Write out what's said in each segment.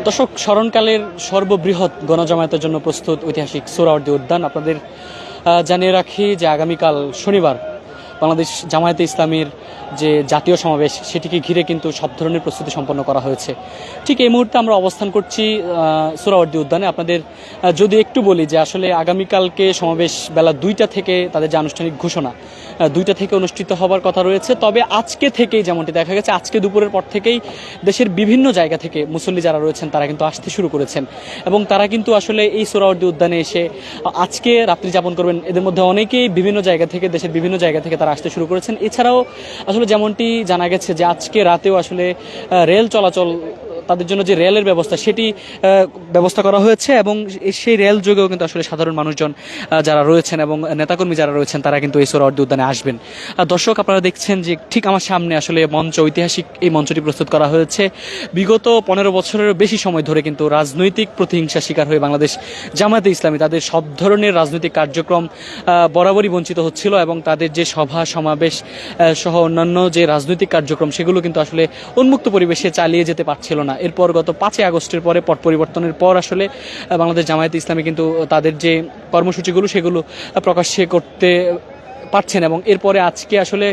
দর্শক, স্মরণকালের সর্ববৃহৎ গণজামায়াতের জন্য প্রস্তুত ঐতিহাসিক সোহরাওয়ার্দী উদ্যান। আপনাদের জানিয়ে রাখি যে আগামীকাল শনিবার বাংলাদেশ জামায়াতে ইসলামীর যে জাতীয় সমাবেশ, সেটিকে ঘিরে কিন্তু সব ধরনের প্রস্তুতি সম্পন্ন করা হয়েছে। ঠিক এই মুহূর্তে আমরা অবস্থান করছি সোহরাওয়ার্দী উদ্যানে। আপনাদের যদি একটু বলি যে আসলে আগামীকালকে সমাবেশ বেলা 2টা থেকে তাদের যে আনুষ্ঠানিক ঘোষণা, 2টা থেকে অনুষ্ঠিত হবার কথা রয়েছে। তবে আজকে থেকেই যেমনটি দেখা গেছে, আজকে দুপুরের পর থেকেই দেশের বিভিন্ন জায়গা থেকে মুসল্লি যারা রয়েছেন তারা কিন্তু আসতে শুরু করেছেন এবং তারা কিন্তু আসলে এই সোহরাওয়ার্দী উদ্যানে এসে আজকে রাত্রি যাপন করবেন। এদের মধ্যে অনেকেই বিভিন্ন জায়গা থেকে, দেশের বিভিন্ন জায়গা থেকে তারা আসতে শুরু করেছেন। এছাড়াও আসলে যেমনটি জানা গেছে যে আজকে রাতেও আসলে রেল চলাচল, তাদের জন্য যে রেলের ব্যবস্থা সেটি ব্যবস্থা করা হয়েছে এবং সেই রেল যোগেও কিন্তু আসলে সাধারণ মানুষজন যারা রয়েছেন এবং নেতাকর্মী যারা রয়েছেন তারা কিন্তু এই সোহরাওয়ার্দী উদ্যানে আসবেন। দর্শক, আপনারা দেখছেন যে ঠিক আমার সামনে আসলে মঞ্চ, ঐতিহাসিক এই মঞ্চটি প্রস্তুত করা হয়েছে। বিগত 15 বছরেরও বেশি সময় ধরে কিন্তু রাজনৈতিক প্রতিহিংসার শিকার হয়ে বাংলাদেশ জামায়াতে ইসলামী তাদের সব ধরনের রাজনৈতিক কার্যক্রম বরাবরই বঞ্চিত হচ্ছিল এবং তাদের যে সভা সমাবেশ সহ অন্যান্য যে রাজনৈতিক কার্যক্রম সেগুলো কিন্তু আসলে উন্মুক্ত পরিবেশে চালিয়ে যেতে পারছিল না। এরপর গত 5 আগস্টের পরে পট পরিবর্তনের পর আসলে বাংলাদেশ জামায়াতে ইসলামী কিন্তু তাদের যে কর্মসূচিগুলো সেগুলো প্রকাশ্যে করতে পারছেন এবং এরপরে আজকে আসলে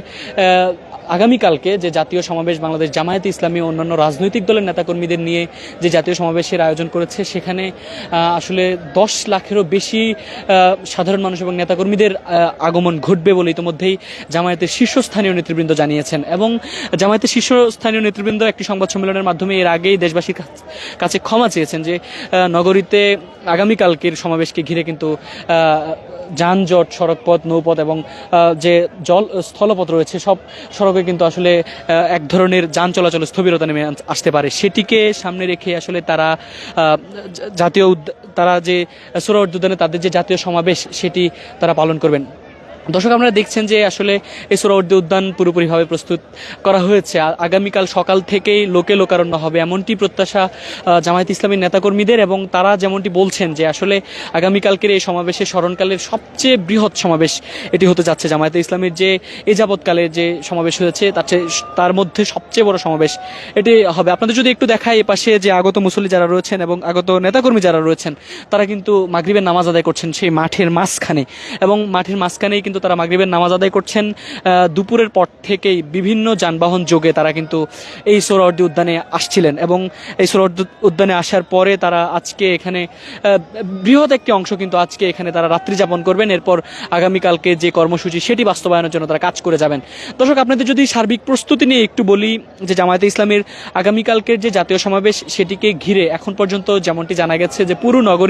আগামীকালকে যে জাতীয় সমাবেশ বাংলাদেশ জামায়াতে ইসলামী অন্যান্য রাজনৈতিক দলের নেতাকর্মীদের নিয়ে যে জাতীয় সমাবেশের আয়োজন করেছে, সেখানে আসলে 10 লাখেরও বেশি সাধারণ মানুষ এবং নেতাকর্মীদের আগমন ঘটবে বলে ইতিমধ্যেই জামায়াতের শীর্ষস্থানীয় নেতৃবৃন্দ জানিয়েছেন এবং জামায়াতের শীর্ষস্থানীয় নেতৃবৃন্দ একটি সংবাদ সম্মেলনের মাধ্যমে এর আগেই দেশবাসীর কাছে ক্ষমা চেয়েছেন যে নগরীতে আগামীকালকের সমাবেশকে ঘিরে কিন্তু যানজট, সড়কপথ, নৌপথ এবং যে স্থলপথ রয়েছে সব সড়কে কিন্তু আসলে এক ধরনের যান চলাচল স্থবিরতা নেমে আসতে পারে। সেটিকে সামনে রেখে আসলে তারা তারা যে সোহরাওয়ার্দী উদ্যানে তাদের যে জাতীয় সমাবেশ সেটি তারা পালন করবেন। দর্শক, আপনারা দেখছেন যে আসলে এই সোহরাওয়ার্দী উদ্যান পুরোপুরিভাবে প্রস্তুত করা হয়েছে। আগামীকাল সকাল থেকেই লোকে লোকারণ্য হবে এমনটি প্রত্যাশা জামায়াত ইসলামীর নেতাকর্মীদের এবং তারা যেমনটি বলছেন যে আসলে আগামীকালকের এই সমাবেশে স্মরণকালের সবচেয়ে বৃহৎ সমাবেশ এটি হতে যাচ্ছে। জামায়াত ইসলামীর যে এ যাবৎকালে যে সমাবেশ হয়েছে তার মধ্যে সবচেয়ে বড় সমাবেশ এটি হবে। আপনাদের যদি একটু দেখায়, এপাশে যে আগত মুসল্লি যারা রয়েছেন এবং আগত নেতাকর্মী যারা রয়েছেন তারা কিন্তু মাগরিবের নামাজ আদায় করছেন সেই মাঠের মাঝখানে এবং মাঠের মাঝখানেই কিন্তু তারা মাগরিবের নামাজ আদায় করছেন। দুপুরের পর থেকেই বিভিন্ন যানবাহন যোগে তারা কিন্তু এই সোহরাওয়ার্দী উদ্যানে আসছিলেন এবং এই সোহরাওয়ার্দী উদ্যানে আসার পরে তারা আজকে এখানে বৃহৎ একটি অংশ কিন্তু আজকে এখানে তারা রাত্রি যাপন করবেন। এরপর আগামীকালকে যে কর্মসূচি সেটি বাস্তবায়নের জন্য তারা কাজ করে যাবেন। দর্শক, আপনাদের যদি সার্বিক প্রস্তুতি নিয়ে একটু বলি যে জামায়াতে ইসলামীর আগামীকালকের যে জাতীয় সমাবেশ সেটিকে ঘিরে এখন পর্যন্ত যেমনটি জানা গেছে যে পুরো নগরী